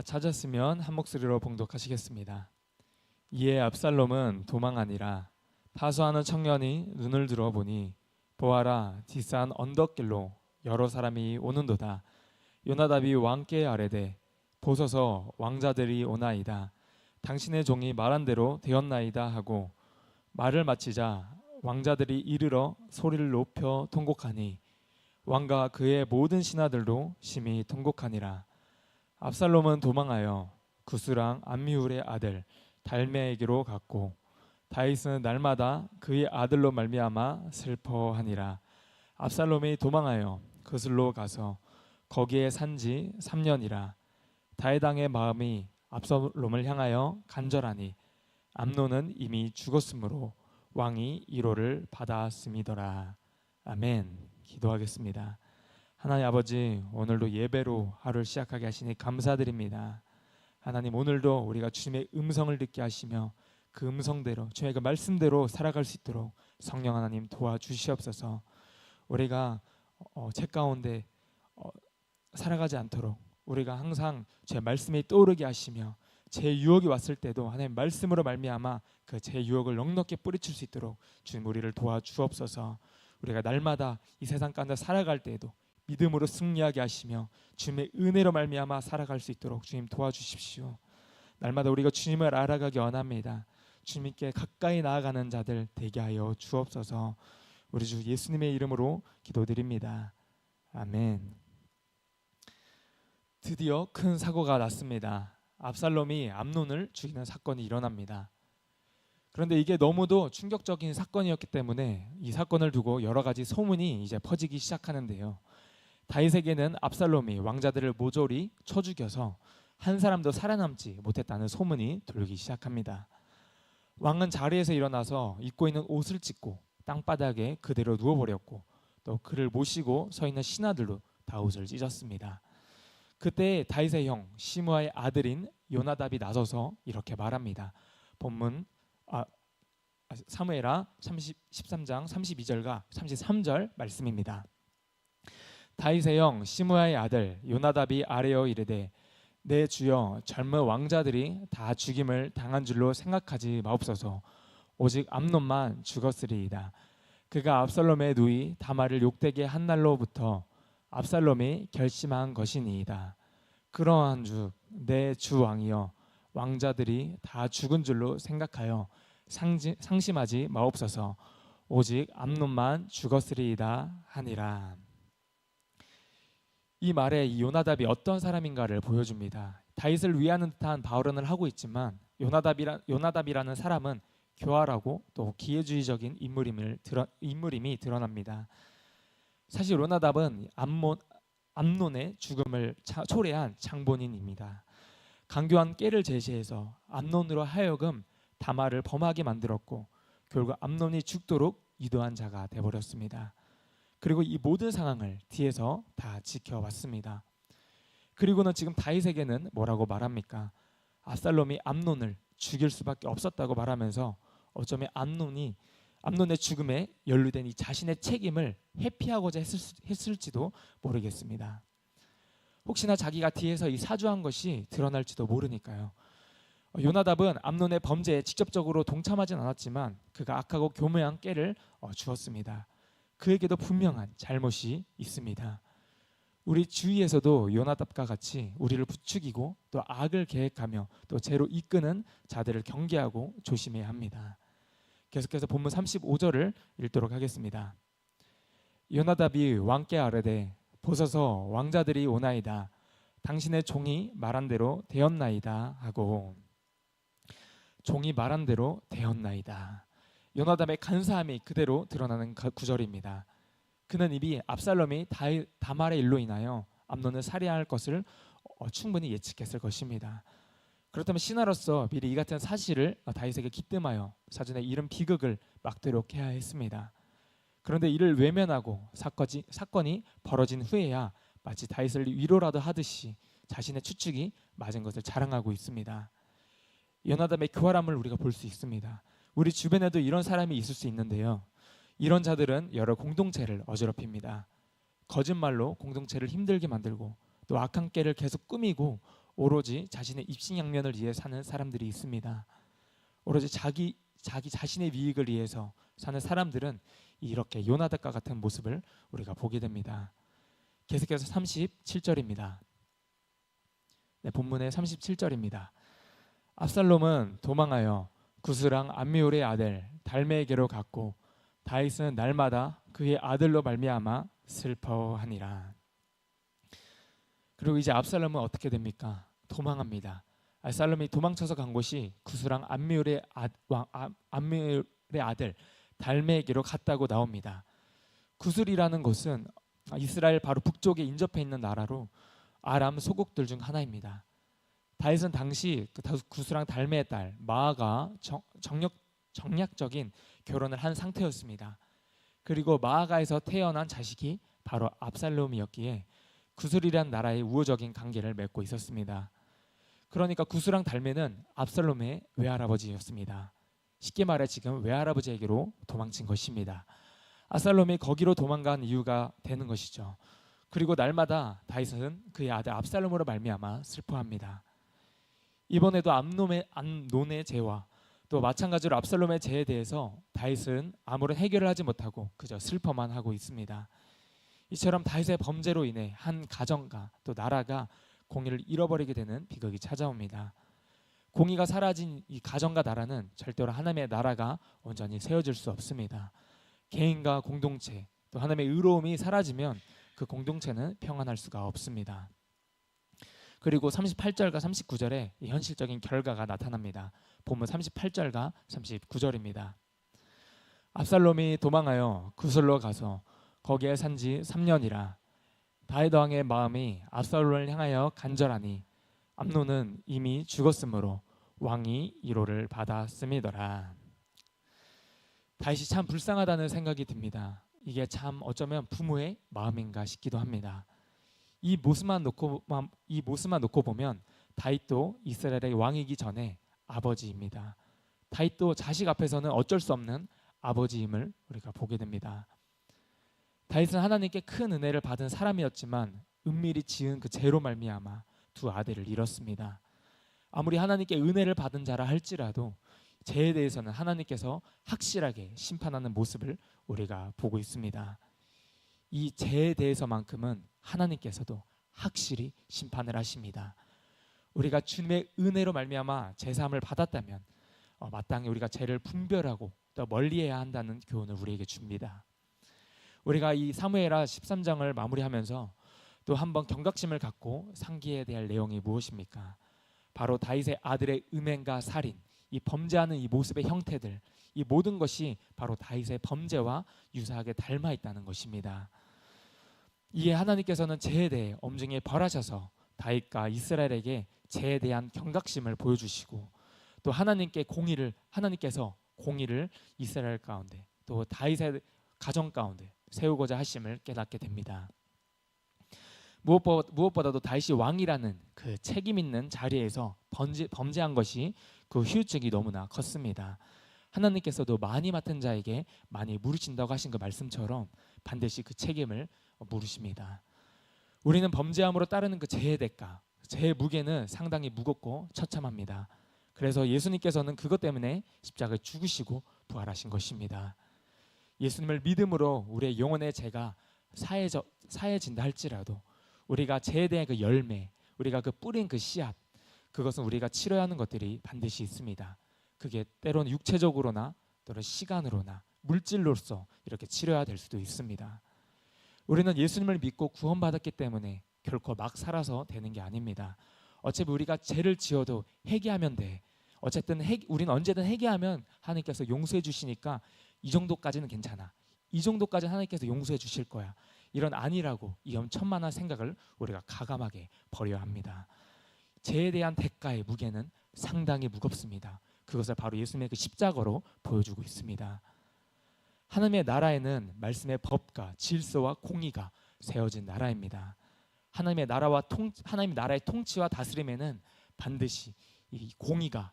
찾았으면 한 목소리로 봉독하시겠습니다. 이에 압살롬은 도망하니라. 파수하는 청년이 눈을 들어보니 보아라, 뒷산 언덕길로 여러 사람이 오는도다. 요나답이 왕께 아뢰되 보소서, 왕자들이 오나이다. 당신의 종이 말한 대로 되었나이다 하고 말을 마치자 왕자들이 이르러 소리를 높여 통곡하니 왕과 그의 모든 신하들도 심히 통곡하니라. 압살롬은 도망하여 구스랑 암미울의 아들 달메에게로 갔고 다윗은 날마다 그의 아들로 말미암아 슬퍼하니라. 압살롬이 도망하여 그슬로 가서 거기에 산지 3년이라. 다윗 왕의 마음이 압살롬을 향하여 간절하니 암논은 이미 죽었으므로 왕이 위로를 받았음이더라. 아멘. 기도하겠습니다. 하나님 아버지, 오늘도 예배로 하루를 시작하게 하시니 감사드립니다. 하나님, 오늘도 우리가 주님의 음성을 듣게 하시며 그 음성대로, 주님의 그 말씀대로 살아갈 수 있도록 성령 하나님 도와주시옵소서. 우리가 죄 가운데 살아가지 않도록 우리가 항상 제 말씀이 떠오르게 하시며 제 유혹이 왔을 때도 하나님 말씀으로 말미암아 그 제 유혹을 넉넉히 뿌리칠 수 있도록 주님 우리를 도와주옵소서. 우리가 날마다 이 세상 가운데 살아갈 때에도 믿음으로 승리하게 하시며 주님의 은혜로 말미암아 살아갈 수 있도록 주님 도와주십시오. 날마다 우리가 주님을 알아가기 원합니다. 주님께 가까이 나아가는 자들 되게 하여 주옵소서. 우리 주 예수님의 이름으로 기도드립니다. 아멘. 드디어 큰 사고가 났습니다. 압살롬이 암논을 죽이는 사건이 일어납니다. 그런데 이게 너무도 충격적인 사건이었기 때문에 이 사건을 두고 여러 가지 소문이 이제 퍼지기 시작하는데요. 다윗에게는 압살롬이 왕자들을 모조리 쳐 죽여서 한 사람도 살아남지 못했다는 소문이 돌기 시작합니다. 왕은 자리에서 일어나서 입고 있는 옷을 찢고 땅바닥에 그대로 누워버렸고 또 그를 모시고 서 있는 신하들로 다 옷을 찢었습니다. 그때 다윗의 형 시므아의 아들인 요나답이 나서서 이렇게 말합니다. 본문 사무엘하 13장 32절과 33절 말씀입니다. 다윗의 형 시므아의 아들 요나답이 아뢰어 이르되 내 주여, 젊은 왕자들이 다 죽임을 당한 줄로 생각하지 마옵소서. 오직 암논만 죽었으리이다. 그가 압살롬의 누이 다말을 욕되게 한 날로부터 압살롬이 결심한 것이니이다. 그러한즉 내 주 왕이여, 왕자들이 다 죽은 줄로 생각하여 상심하지 마옵소서. 오직 암논만 죽었으리이다 하니라. 이 말에 이 요나답이 어떤 사람인가를 보여줍니다. 다윗을 위하는 듯한 발언을 하고 있지만 요나답이라는 사람은 교활하고 또 기회주의적인 인물임이 드러납니다. 사실 요나답은 암논의 죽음을 초래한 장본인입니다. 강교한 꾀를 제시해서 암논으로 하여금 다말을 범하게 만들었고 결국 암논이 죽도록 유도한 자가 되어버렸습니다. 그리고 이 모든 상황을 뒤에서 다 지켜왔습니다. 그리고는 지금 다윗에게는 뭐라고 말합니까? 압살롬이 암논을 죽일 수밖에 없었다고 말하면서 어쩌면 암논의 죽음에 연루된 이 자신의 책임을 회피하고자 했을지도 모르겠습니다. 혹시나 자기가 뒤에서 이 사주한 것이 드러날지도 모르니까요. 요나답은 암논의 범죄에 직접적으로 동참하진 않았지만 그가 악하고 교묘한 꾀를 주었습니다. 그에게도 분명한 잘못이 있습니다. 우리 주위에서도 요나답과 같이 우리를 부추기고 또 악을 계획하며 또 죄로 이끄는 자들을 경계하고 조심해야 합니다. 계속해서 본문 35절을 읽도록 하겠습니다. 요나답이 왕께 아뢰되 보소서, 왕자들이 오나이다. 당신의 종이 말한 대로 되었나이다 하고, 종이 말한 대로 되었나이다. 요나답의 간사함이 그대로 드러나는 구절입니다. 그는 이미 압살롬이 다말의 일로 인하여 암논을 살해할 것을 충분히 예측했을 것입니다. 그렇다면 신하로서 미리 이 같은 사실을 다윗에게 기뜸하여 사전에 이런 비극을 막도록 해야 했습니다. 그런데 이를 외면하고 사건이 벌어진 후에야 마치 다윗을 위로라도 하듯이 자신의 추측이 맞은 것을 자랑하고 있습니다. 요나답의 교활함을 우리가 볼 수 있습니다. 우리 주변에도 이런 사람이 있을 수 있는데요. 이런 자들은 여러 공동체를 어지럽힙니다. 거짓말로 공동체를 힘들게 만들고 또 악한 꾀를 계속 꾸미고 오로지 자신의 입신양면을 위해 사는 사람들이 있습니다. 오로지 자기 자신의 이익을 위해서 사는 사람들은 이렇게 요나답과 같은 모습을 우리가 보게 됩니다. 계속해서 37절입니다. 네, 본문의 37절입니다. 압살롬은 도망하여 구스랑 암미울의 아들 달메에게로 갔고 다윗은 날마다 그의 아들로 말미암아 슬퍼하니라. 그리고 이제 압살롬은 어떻게 됩니까? 도망합니다. 압살롬이 도망쳐서 간 곳이 구스랑 암미울의 아들 달메에게로 갔다고 나옵니다. 구슬이라는 곳은 이스라엘 바로 북쪽에 인접해 있는 나라로 아람 소국들 중 하나입니다. 다윗은 당시 구스랑 달메의 딸 마아가 정략적인 결혼을 한 상태였습니다. 그리고 마아가에서 태어난 자식이 바로 압살롬이었기에 구슬이란 나라의 우호적인 관계를 맺고 있었습니다. 그러니까 구스랑 달메는 압살롬의 외할아버지였습니다. 쉽게 말해 지금 외할아버지에게로 도망친 것입니다. 압살롬이 거기로 도망간 이유가 되는 것이죠. 그리고 날마다 다윗은 그의 아들 압살롬으로 말미암아 슬퍼합니다. 이번에도 암논의 죄와 또 마찬가지로 압살롬의 죄에 대해서 다윗은 아무런 해결을 하지 못하고 그저 슬퍼만 하고 있습니다. 이처럼 다윗의 범죄로 인해 한 가정과 또 나라가 공의를 잃어버리게 되는 비극이 찾아옵니다. 공의가 사라진 이 가정과 나라는 절대로 하나님의 나라가 온전히 세워질 수 없습니다. 개인과 공동체 또 하나님의 의로움이 사라지면 그 공동체는 평안할 수가 없습니다. 그리고 38절과 39절에 이 현실적인 결과가 나타납니다. 본문 38절과 39절입니다. 압살롬이 도망하여 구슬로 가서 거기에 산지 3년이라 다윗 왕의 마음이 압살롬을 향하여 간절하니 암논은 이미 죽었으므로 왕이 위로를 받았음이더라. 다윗이 참 불쌍하다는 생각이 듭니다. 이게 참 어쩌면 부모의 마음인가 싶기도 합니다. 이 모습만 놓고 보면 다윗도 이스라엘의 왕이기 전에 아버지입니다. 다윗도 자식 앞에서는 어쩔 수 없는 아버지임을 우리가 보게 됩니다. 다윗은 하나님께 큰 은혜를 받은 사람이었지만 은밀히 지은 그 죄로 말미암아 두 아들을 잃었습니다. 아무리 하나님께 은혜를 받은 자라 할지라도 죄에 대해서는 하나님께서 확실하게 심판하는 모습을 우리가 보고 있습니다. 이 죄에 대해서만큼은 하나님께서도 확실히 심판을 하십니다. 우리가 주님의 은혜로 말미암아 제사함을 받았다면 마땅히 우리가 죄를 분별하고 또 멀리해야 한다는 교훈을 우리에게 줍니다. 우리가 이 사무엘하 13장을 마무리하면서 또 한번 경각심을 갖고 상기해야 될 내용이 무엇입니까? 바로 다윗의 아들의 음행과 살인, 이 범죄하는 이 모습의 형태들, 이 모든 것이 바로 다윗의 범죄와 유사하게 닮아 있다는 것입니다. 이에 하나님께서는 죄에 대해 엄중히 벌하셔서 다윗과 이스라엘에게 죄에 대한 경각심을 보여주시고 또 하나님께서 공의를 이스라엘 가운데 또 다윗의 가정 가운데 세우고자 하심을 깨닫게 됩니다. 무엇보다도 다윗이 왕이라는 그 책임 있는 자리에서 범죄한 것이 그 후유증이 너무나 컸습니다. 하나님께서도 많이 맡은 자에게 많이 물으신다고 하신 그 말씀처럼 반드시 그 책임을 물으십니다. 우리는 범죄함으로 따르는 그 죄의 대가, 죄의 무게는 상당히 무겁고 처참합니다. 그래서 예수님께서는 그것 때문에 십자가에 죽으시고 부활하신 것입니다. 예수님을 믿음으로 우리의 영혼의 죄가 사해진다 할지라도 우리가 죄에 대한 그 열매, 우리가 그 뿌린 그 씨앗, 그것은 우리가 치러야 하는 것들이 반드시 있습니다. 그게 때로는 육체적으로나 또는 시간으로나 물질로서 이렇게 치러야 될 수도 있습니다. 우리는 예수님을 믿고 구원받았기 때문에 결코 막 살아서 되는 게 아닙니다. 어차피 우리가 죄를 지어도 회개하면 돼. 어쨌든 우리는 언제든 회개하면 하나님께서 용서해 주시니까 이 정도까지는 괜찮아. 이 정도까지는 하나님께서 용서해 주실 거야. 이런 아니라고 이 천만한 생각을 우리가 가감하게 버려야 합니다. 죄에 대한 대가의 무게는 상당히 무겁습니다. 그것을 바로 예수님의 그 십자가로 보여주고 있습니다. 하나님의 나라에는 말씀의 법과 질서와 공의가 세워진 나라입니다. 하나님의 나라의 통치와 다스림에는 반드시 이 공의가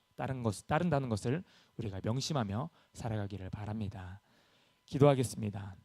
따른다는 것을 우리가 명심하며 살아가기를 바랍니다. 기도하겠습니다.